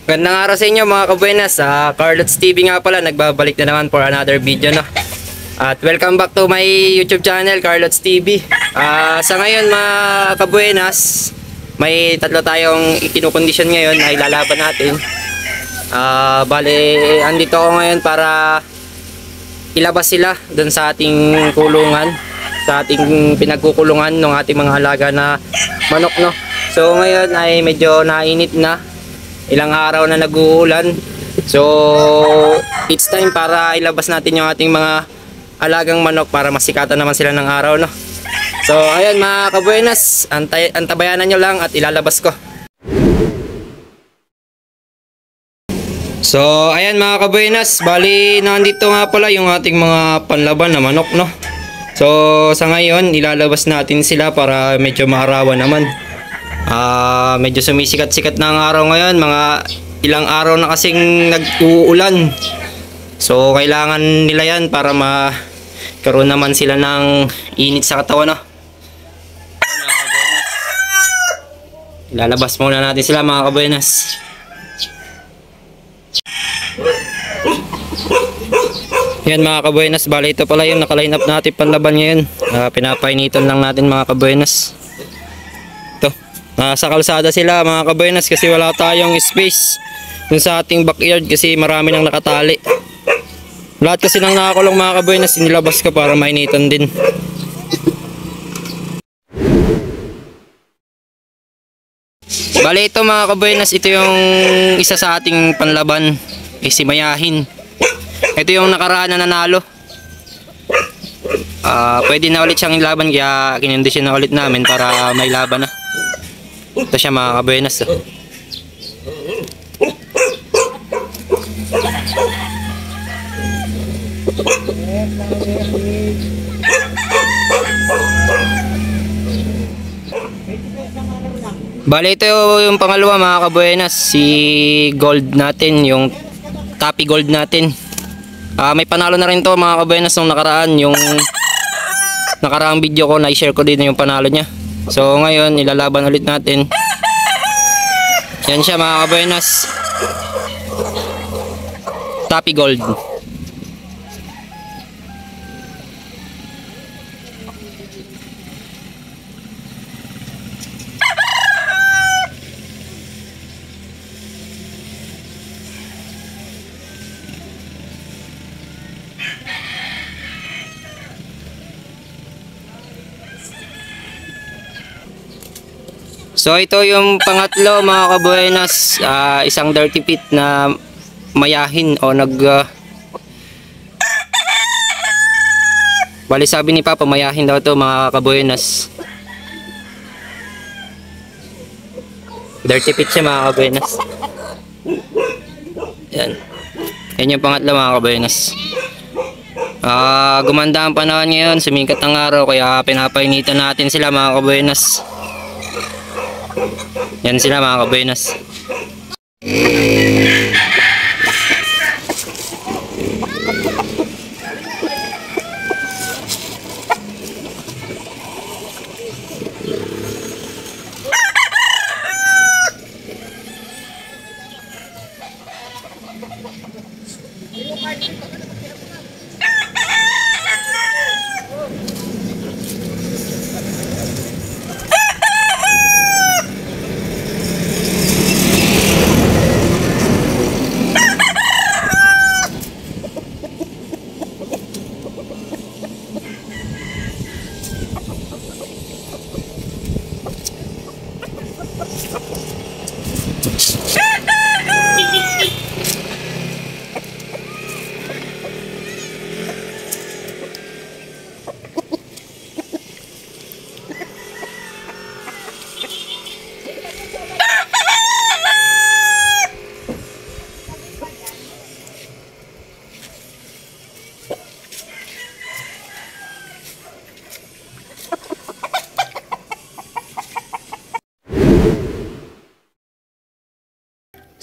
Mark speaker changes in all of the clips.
Speaker 1: Gandang araw sa inyo mga kabuenas. Carlots TV nga pala, nagbabalik na naman for another video, no? At welcome back to my YouTube channel, Carlots TV. Sa ngayon mga kabuenas, may tatlo tayong ikinukondisyon ngayon na ilalaban natin. Bale, andito ako ngayon para ilabas sila dun sa ating kulungan, sa ating pinagkukulungan ng ating mga alaga na manok, no? So ngayon ay medyo nainit na, ilang araw na nag-uulan. So it's time para ilabas natin yung ating mga alagang manok para masikatan naman sila ng araw, no? So ayan mga kabuenas, antabayanan nyo lang at ilalabas ko. So ayan mga kabuenas, bali nandito nga pala yung ating mga panlaban na manok, no? So sa ngayon ilalabas natin sila para medyo maarawan naman. Medyo sumisikat-sikat na ang araw ngayon, mga ilang araw na kasing nag-uulan. So kailangan nila yan para magkaroon naman sila ng init sa katawan, no? Ilalabas muna natin sila mga kabuenas. Yan mga kabuenas, bali ito pala yung naka-line up natin panlaban ngayon. Pinapainitan lang natin mga kabuenas. Sa kalsada sila mga kabuenas kasi wala tayong space dun sa ating backyard kasi marami nang nakatali. Lahat kasi nang nakakulong mga kabuenas, inilabas ko para mainitan din. Bali ito mga kabuenas, ito yung isa sa ating panlaban, si Mayahin. Ito yung nakaraan na nanalo. Pwede na ulit siyang ilaban kaya kinondisyon na ulit namin para may laban na. Ito siya mga kabuenas. Bali ito yung pangalawa mga kabuenas, si Gold natin, yung Tapi Gold natin. May panalo na rin to mga kabuenas nung nakaraan, yung nakaraang video ko, na-share ko din yung panalo niya. So ngayon ilalaban ulit natin. Yan siya mga kabuenas, Tapi Gold. So ito yung pangatlo mga kabuenas, isang dirty pit na Mayahin o bali sabi ni Papa Mayahin daw to mga kabuenas. Dirty pit siya mga kabuenas. Yan. Yan yung pangatlo mga kabuenas. Gumanda ang panahon ngayon, sumikat ang araw kaya pinapainitan natin sila mga kabuenas. Yan sila mga kabuenas.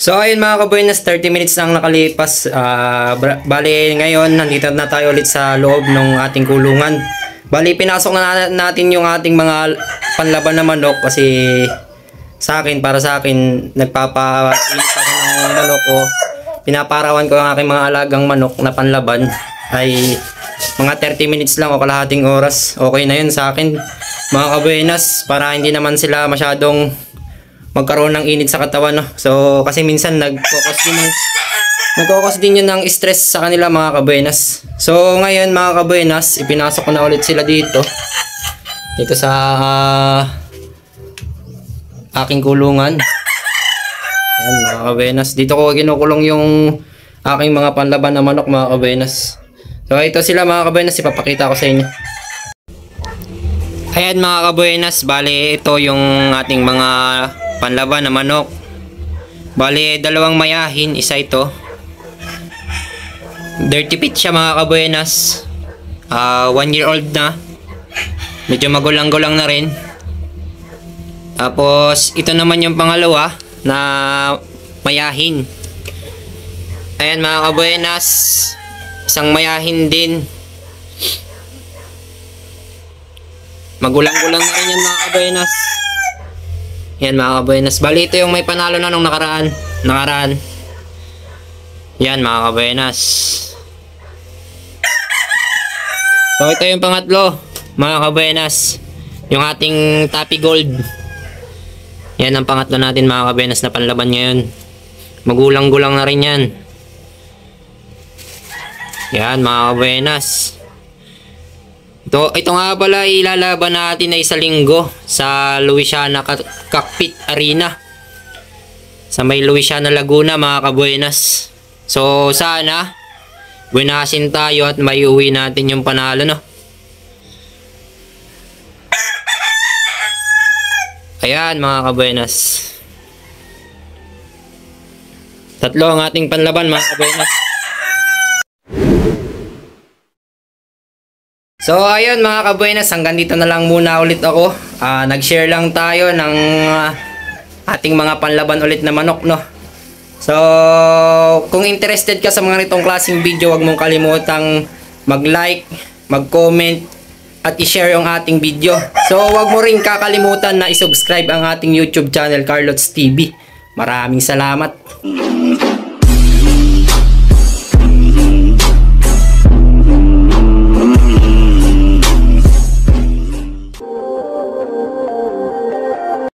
Speaker 1: So ayun mga kabuenas, 30 minutes lang nakalipas. Bali ngayon nandito na tayo ulit sa loob ng ating kulungan. Bali pinasok na natin yung ating mga panlaban na manok kasi para sa akin, nagpapainit ako ng manok ko. Pinaparawan ko ang aking mga alagang manok na panlaban ay mga 30 minutes lang o kalahating oras. Okay na yun sa akin, mga kabuenas, para hindi naman sila masyadong magkaroon ng init sa katawan, no? So, kasi minsan nagkokos din yun ng stress sa kanila, mga kabuenas. So, ngayon, mga kabuenas, ipinasok ko na ulit sila dito sa aking kulungan. Ayan, mga kabuenas, dito ko kinukulong yung aking mga panlaban na manok, mga kabuenas. So, ito sila, mga kabuenas, ipapakita ko sa inyo. Ayan, mga kabuenas, bali ito yung ating mga panlaban na manok. Bali, dalawang mayahin, isa ito. Dirty pit siya, mga kabuenas. 1 year old na. Medyo magulang-gulang na rin. Tapos, ito naman yung pangalawa na mayahin. Ayan, mga kabuenas, isang mayahin din. Magulang-gulang na rin yan, mga kabuenas. Yan, mga kabuenas. Bali, ito yung may panalo na nung nakaraan. Yan, mga kabuenas. So, ito yung pangatlo, mga kabuenas. Yung ating Tappy Gold. Yan ang pangatlo natin, mga kabuenas, na panlaban ngayon. Magulang-gulang na rin yan. Yan, mga kabuenas. Ito nga pala, ilalaban natin ay sa linggo sa Louisiana Cockpit Arena. Sa may Louisiana, Laguna, mga kabuenas. So, sana buenasin tayo at may uwi natin yung panalo, no? Ayan, mga kabuenas. Tatlo ang ating panlaban, mga kabuenas. So, ayun, mga kabuenas, hanggang dito na lang muna ulit ako. Nag-share lang tayo ng ating mga panlaban ulit na manok, no? So, kung interested ka sa mga nitong klaseng video, huwag mong kalimutang mag-like, mag-comment, at i-share yung ating video. So, huwag mo rin kakalimutan na i-subscribe ang ating YouTube channel, Carlots TV. Maraming salamat.